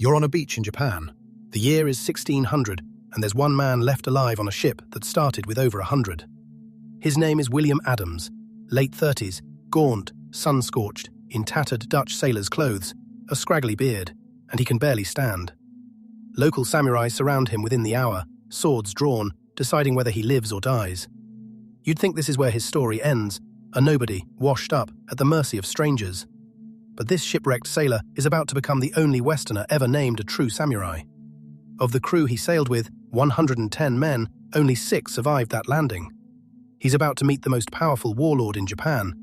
You're on a beach in Japan. The year is 1600, and there's one man left alive on a ship that started with over 100. His name is William Adams, late 30s, gaunt, sun-scorched, in tattered Dutch sailor's clothes, a scraggly beard, and he can barely stand. Local samurai surround him within the hour, swords drawn, deciding whether he lives or dies. You'd think this is where his story ends, a nobody, washed up, at the mercy of strangers. But this shipwrecked sailor is about to become the only Westerner ever named a true samurai. Of the crew he sailed with, 110 men, only 6 survived that landing. He's about to meet the most powerful warlord in Japan,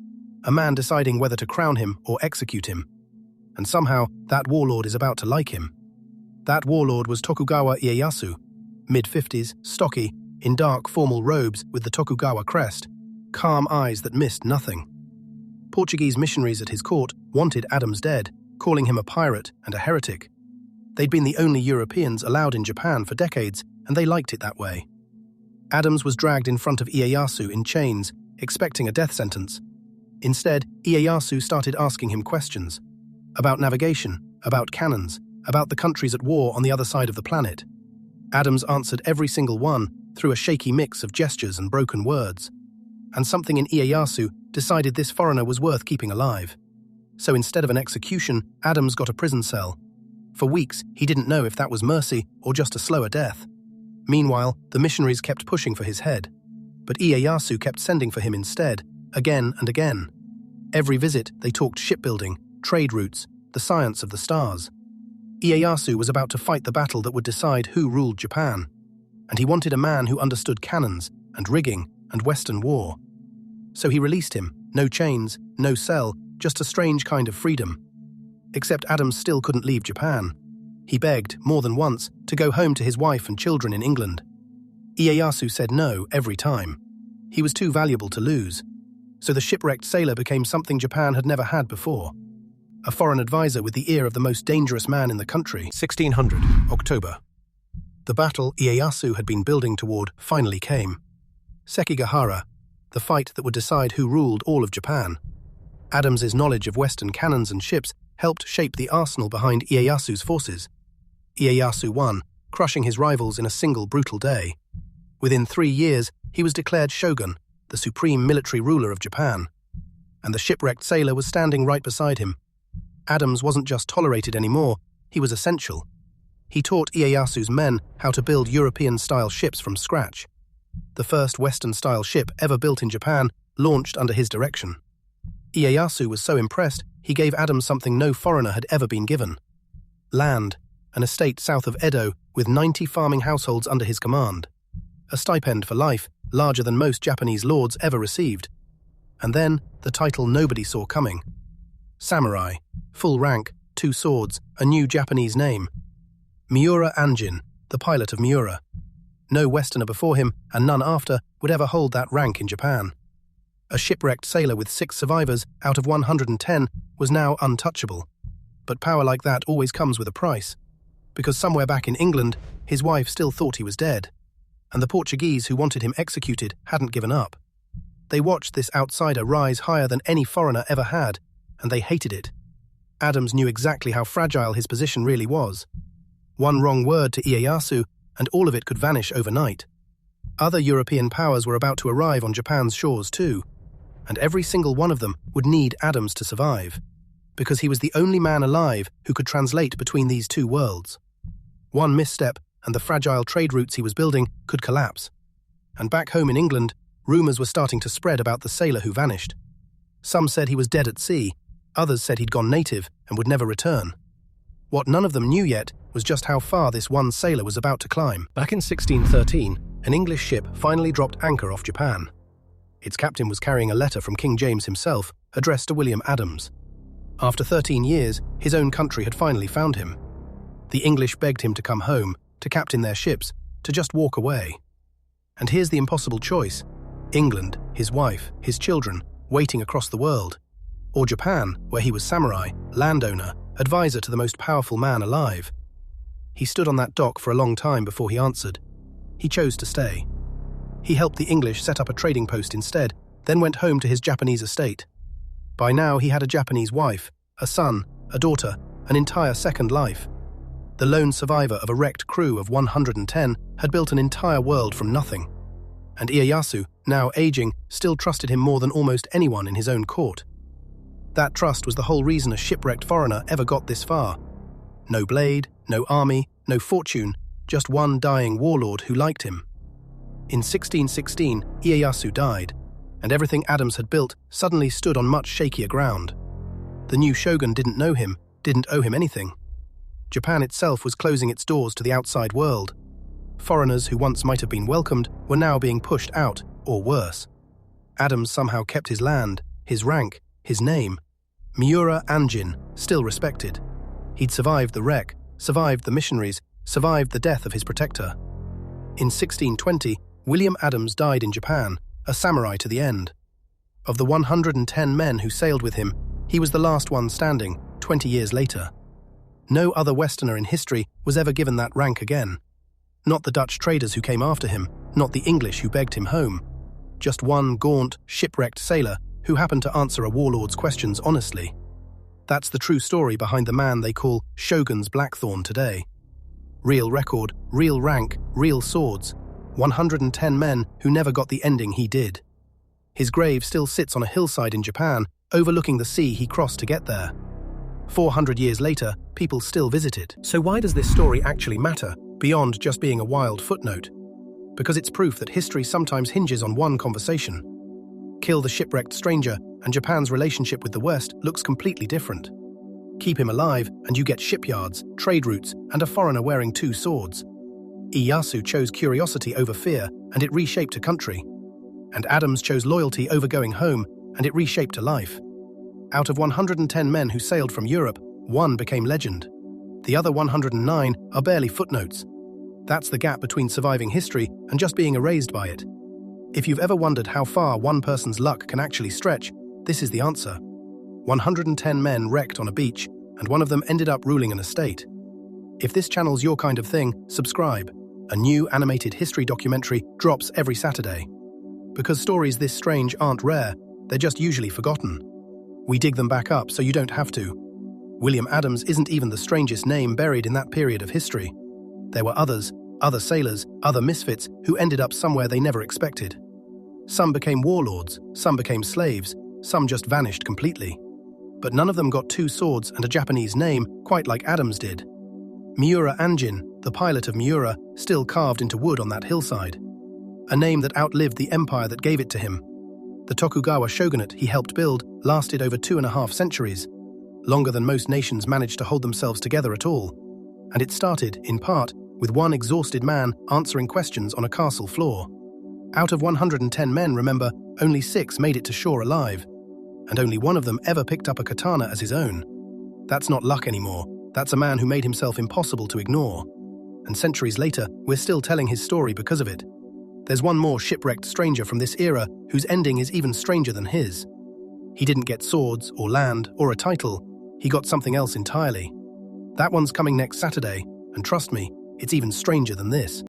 a man deciding whether to crown him or execute him. And somehow, that warlord is about to like him. That warlord was Tokugawa Ieyasu, mid-50s, stocky, in dark formal robes with the Tokugawa crest, calm eyes that missed nothing. Portuguese missionaries at his court wanted Adams dead, calling him a pirate and a heretic. They'd been the only Europeans allowed in Japan for decades, and they liked it that way. Adams was dragged in front of Ieyasu in chains, expecting a death sentence. Instead, Ieyasu started asking him questions about navigation, about cannons, about the countries at war on the other side of the planet. Adams answered every single one through a shaky mix of gestures and broken words. And something in Ieyasu decided this foreigner was worth keeping alive. So instead of an execution, Adams got a prison cell. For weeks, he didn't know if that was mercy or just a slower death. Meanwhile, the missionaries kept pushing for his head. But Ieyasu kept sending for him instead, again and again. Every visit, they talked shipbuilding, trade routes, the science of the stars. Ieyasu was about to fight the battle that would decide who ruled Japan. And he wanted a man who understood cannons and rigging and Western war. So he released him, no chains, no cell, just a strange kind of freedom. Except Adams still couldn't leave Japan. He begged, more than once, to go home to his wife and children in England. Ieyasu said no every time. He was too valuable to lose. So the shipwrecked sailor became something Japan had never had before. A foreign advisor with the ear of the most dangerous man in the country. 1600, October. The battle Ieyasu had been building toward finally came. Sekigahara, the fight that would decide who ruled all of Japan. Adams's knowledge of Western cannons and ships helped shape the arsenal behind Ieyasu's forces. Ieyasu won, crushing his rivals in a single brutal day. Within 3 years, he was declared shogun, the supreme military ruler of Japan. And the shipwrecked sailor was standing right beside him. Adams wasn't just tolerated anymore, he was essential. He taught Ieyasu's men how to build European-style ships from scratch. The first Western-style ship ever built in Japan launched under his direction. Ieyasu was so impressed, he gave Adams something no foreigner had ever been given. Land, an estate south of Edo with 90 farming households under his command. A stipend for life, larger than most Japanese lords ever received. And then, the title nobody saw coming. Samurai, full rank, 2 swords, a new Japanese name. Miura Anjin, the pilot of Miura. No Westerner before him, and none after, would ever hold that rank in Japan. A shipwrecked sailor with 6 survivors out of 110 was now untouchable. But power like that always comes with a price. Because somewhere back in England, his wife still thought he was dead. And the Portuguese who wanted him executed hadn't given up. They watched this outsider rise higher than any foreigner ever had, and they hated it. Adams knew exactly how fragile his position really was. One wrong word to Ieyasu, and all of it could vanish overnight. Other European powers were about to arrive on Japan's shores too, and every single one of them would need Adams to survive, because he was the only man alive who could translate between these 2 worlds. One misstep, and the fragile trade routes he was building could collapse. And back home in England, rumours were starting to spread about the sailor who vanished. Some said he was dead at sea, others said he'd gone native and would never return. What none of them knew yet was just how far this one sailor was about to climb. Back in 1613, an English ship finally dropped anchor off Japan. Its captain was carrying a letter from King James himself, addressed to William Adams. After 13 years, his own country had finally found him. The English begged him to come home, to captain their ships, to just walk away. And here's the impossible choice: England, his wife, his children, waiting across the world. Or Japan, where he was samurai, landowner, advisor to the most powerful man alive. He stood on that dock for a long time before he answered. He chose to stay. He helped the English set up a trading post instead, then went home to his Japanese estate. By now he had a Japanese wife, a son, a daughter, an entire second life. the lone survivor of a wrecked crew of 110, had built an entire world from nothing. And Ieyasu, now aging, still trusted him more than almost anyone in his own court. That trust was the whole reason a shipwrecked foreigner ever got this far. No blade, no army, no fortune, just one dying warlord who liked him. In 1616, Ieyasu died, and everything Adams had built suddenly stood on much shakier ground. The new shogun didn't know him, didn't owe him anything. Japan itself was closing its doors to the outside world. Foreigners who once might have been welcomed were now being pushed out, or worse. Adams somehow kept his land, his rank, his name. Miura Anjin, still respected. He'd survived the wreck, survived the missionaries, survived the death of his protector. In 1620, William Adams died in Japan, a samurai to the end. Of the 110 men who sailed with him, he was the last one standing, 20 years later. No other Westerner in history was ever given that rank again. Not the Dutch traders who came after him, not the English who begged him home. Just one gaunt, shipwrecked sailor who happened to answer a warlord's questions honestly. That's the true story behind the man they call Shogun's Blackthorn today. Real record, real rank, real swords. 110 men who never got the ending he did. His grave still sits on a hillside in Japan, overlooking the sea he crossed to get there. 400 years later, people still visit it. So why does this story actually matter, beyond just being a wild footnote? Because it's proof that history sometimes hinges on one conversation. Kill the shipwrecked stranger, and Japan's relationship with the West looks completely different. Keep him alive, and you get shipyards, trade routes, and a foreigner wearing two swords. Ieyasu chose curiosity over fear, and it reshaped a country. And Adams chose loyalty over going home, and it reshaped a life. Out of 110 men who sailed from Europe, one became legend. The other 109 are barely footnotes. That's the gap between surviving history and just being erased by it. If you've ever wondered how far one person's luck can actually stretch, this is the answer. 110 men wrecked on a beach, and one of them ended up ruling an estate. If this channel's your kind of thing, subscribe. A new animated history documentary drops every Saturday. Because stories this strange aren't rare, they're just usually forgotten. We dig them back up so you don't have to. William Adams isn't even the strangest name buried in that period of history. There were others, other sailors, other misfits who ended up somewhere they never expected. Some became warlords, some became slaves, some just vanished completely. But none of them got two swords and a Japanese name quite like Adams did. Miura Anjin, the pilot of Miura, still carved into wood on that hillside. A name that outlived the empire that gave it to him. The Tokugawa shogunate he helped build lasted over 2.5 centuries, longer than most nations managed to hold themselves together at all. And it started, in part, with one exhausted man answering questions on a castle floor. Out of 110 men, remember, only 6 made it to shore alive, and only one of them ever picked up a katana as his own. That's not luck anymore, that's a man who made himself impossible to ignore. And centuries later, we're still telling his story because of it. There's one more shipwrecked stranger from this era whose ending is even stranger than his. He didn't get swords, or land, or a title. He got something else entirely. That one's coming next Saturday, and trust me, it's even stranger than this.